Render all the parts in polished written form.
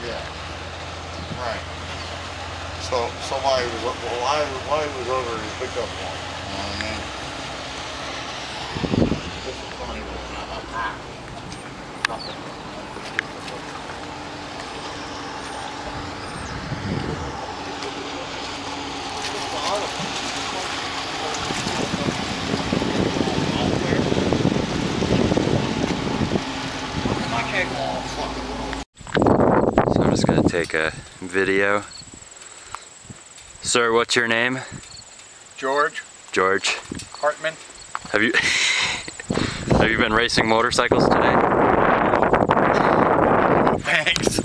Yeah. Right. So while he was over, he picked up one. You know what I mean? This is funny, a pack. Something. So I'm just gonna take a video. Sir, what's your name? George. George. Hartman. Have you have you been racing motorcycles today? Thanks.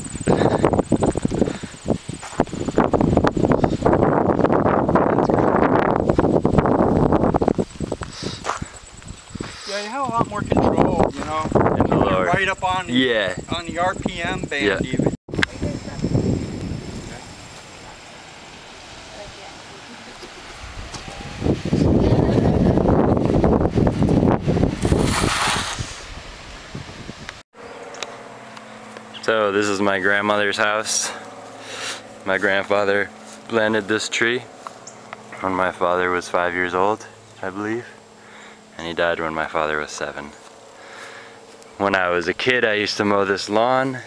Yeah, you have a lot more control, you know. In the lower. Right up on on the RPM band even. So this is my grandmother's house. My grandfather planted this tree when my father was 5 years old, I believe. And he died when my father was 7. When I was a kid, I used to mow this lawn,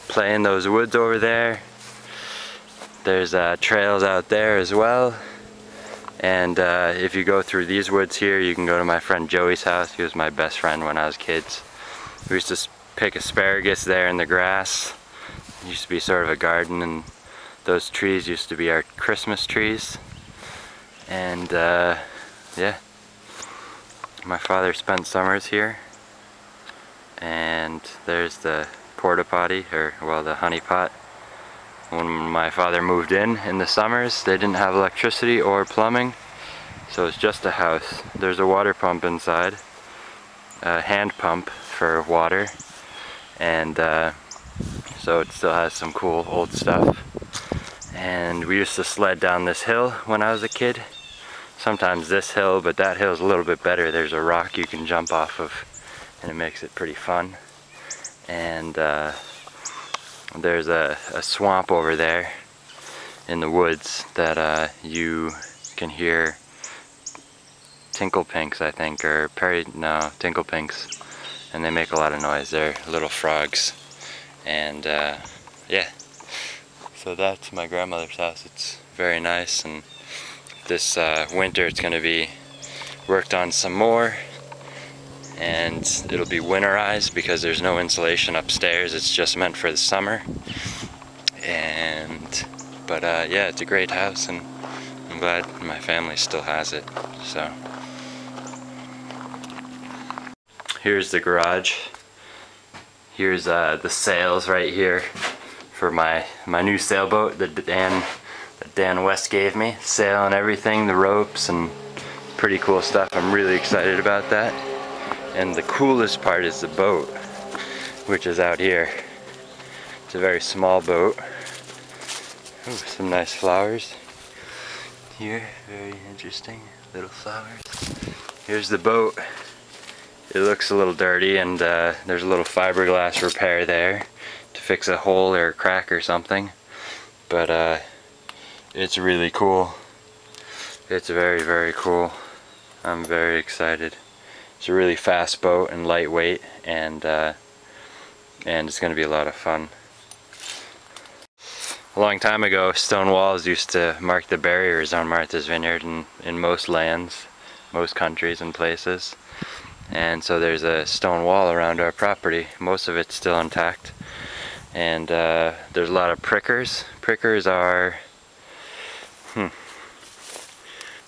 play in those woods over there. There's trails out there as well. And if you go through these woods here, you can go to my friend Joey's house. He was my best friend when I was kids. We used to pick asparagus there in the grass. It used to be sort of a garden, and those trees used to be our Christmas trees. And yeah, my father spent summers here. And there's the porta potty, or well, the honey pot. When my father moved in the summers, they didn't have electricity or plumbing, so it's just a house. There's a water pump inside, a hand pump for water, and so it still has some cool old stuff. And we used to sled down this hill when I was a kid. Sometimes this hill, but that hill's a little bit better. There's a rock you can jump off of, and it makes it pretty fun. And there's a swamp over there in the woods that you can hear tinklepinks, I think, or tinklepinks, and they make a lot of noise. They're little frogs. And yeah, so that's my grandmother's house. It's very nice, and this winter it's going to be worked on some more, and it'll be winterized because there's no insulation upstairs. It's just meant for the summer. But yeah, it's a great house, and I'm glad my family still has it. So here's the garage. Here's the sails right here for my new sailboat that Dan West gave me. Sail and everything, the ropes, and pretty cool stuff. I'm really excited about that. And the coolest part is the boat, which is out here. It's a very small boat. Ooh, some nice flowers here, very interesting little flowers. Here's the boat. It looks a little dirty, and there's a little fiberglass repair there to fix a hole or a crack or something. But it's really cool. It's very, very cool. I'm very excited. It's a really fast boat and lightweight, and it's going to be a lot of fun. A long time ago, stone walls used to mark the barriers on Martha's Vineyard in most lands, most countries and places. And so there's a stone wall around our property. Most of it's still intact. And there's a lot of prickers. Prickers are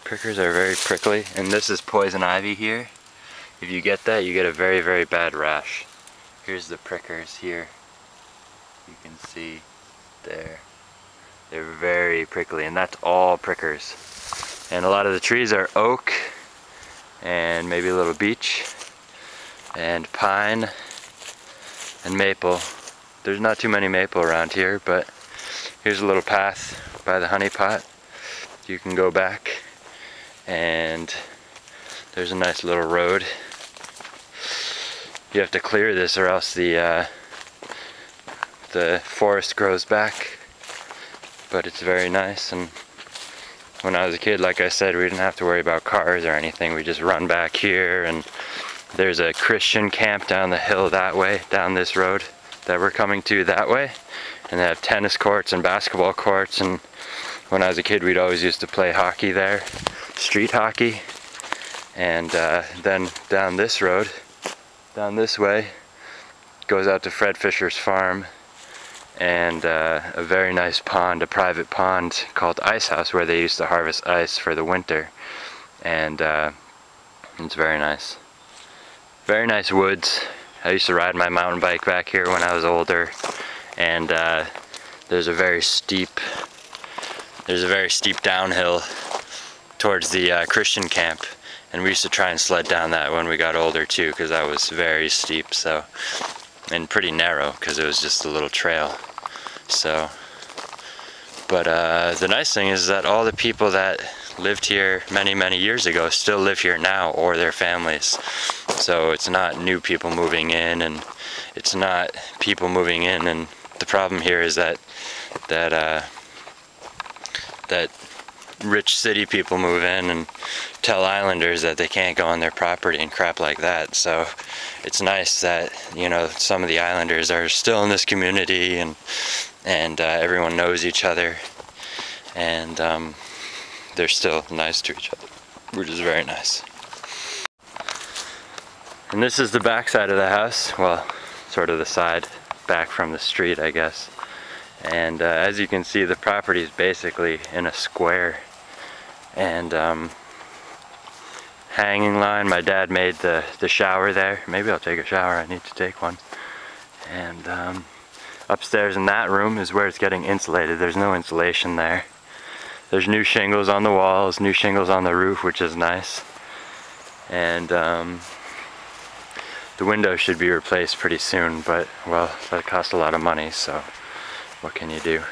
very prickly, and this is poison ivy here. If you get that, you get a very, very bad rash. Here's the prickers here. You can see there. They're very prickly, and that's all prickers. And a lot of the trees are oak, and maybe a little beech, and pine, and maple. There's not too many maple around here, but here's a little path by the honey pot. You can go back, and there's a nice little road. You have to clear this, or else the the forest grows back, but it's very nice. And when I was a kid, like I said, we didn't have to worry about cars or anything. We just run back here, and there's a Christian camp down the hill that way, down this road that we're coming to that way, and they have tennis courts and basketball courts. And when I was a kid, we'd always used to play hockey there, street hockey. And then down this road, down this way, goes out to Fred Fisher's farm, and a very nice pond, a private pond called Ice House, where they used to harvest ice for the winter. And it's very nice. Very nice woods. I used to ride my mountain bike back here when I was older, and there's a very steep downhill towards the Christian camp, and we used to try and sled down that when we got older too, because that was very steep, so, and pretty narrow because it was just a little trail. So, but the nice thing is that all the people that lived here many years ago still live here now, or their families. So it's not new people moving in, and it's not people moving in. And the problem here is that rich city people move in and tell islanders that they can't go on their property and crap like that. So it's nice that, you know, some of the islanders are still in this community, and everyone knows each other, and they're still nice to each other, which is very nice. And this is the back side of the house, well, sort of the side back from the street, I guess. And as you can see, the property is basically in a square. And hanging line, my dad made the shower there. Maybe I'll take a shower, I need to take one. And upstairs in that room is where it's getting insulated. There's no insulation there. There's new shingles on the walls, new shingles on the roof, which is nice. And the windows should be replaced pretty soon, but, well, that costs a lot of money, so what can you do?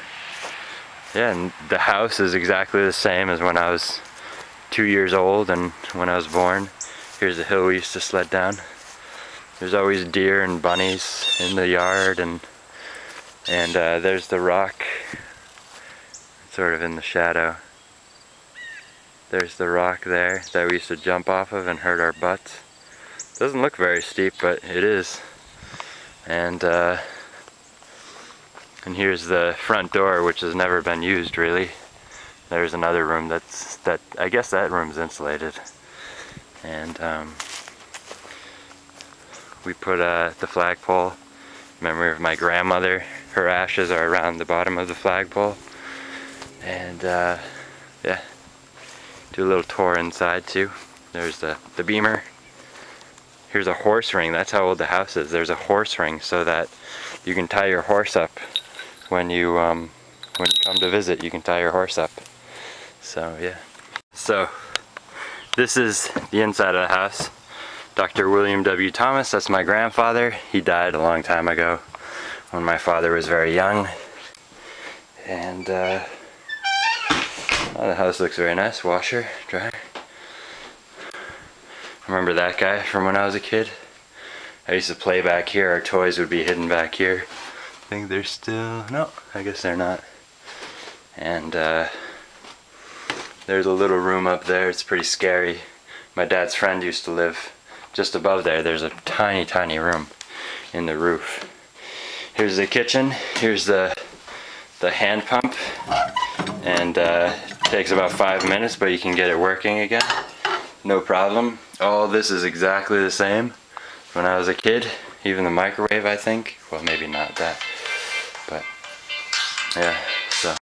Yeah, and the house is exactly the same as when I was 2 years old and when I was born. Here's the hill we used to sled down. There's always deer and bunnies in the yard, and there's the rock, sort of in the shadow. There's the rock there that we used to jump off of and hurt our butts. Doesn't look very steep, but it is. And here's the front door, which has never been used really. There's another room that I guess that room's insulated. And we put the flagpole in memory of my grandmother. Her ashes are around the bottom of the flagpole. And yeah, do a little tour inside too. There's the beamer. Here's a horse ring. That's how old the house is. There's a horse ring so that you can tie your horse up when you come to visit. You can tie your horse up. So yeah. So this is the inside of the house. Dr. William W. Thomas, that's my grandfather. He died a long time ago when my father was very young. And oh, the house looks very nice. Washer, dryer. Remember that guy from when I was a kid? I used to play back here. Our toys would be hidden back here. I think they're still... no, I guess they're not. And there's a little room up there. It's pretty scary. My dad's friend used to live just above there. There's a tiny room in the roof. Here's the kitchen. Here's the hand pump. And it takes about 5 minutes, but you can get it working again. No problem. All this is exactly the same when I was a kid. Even the microwave, I think. Well, maybe not that. But yeah, so.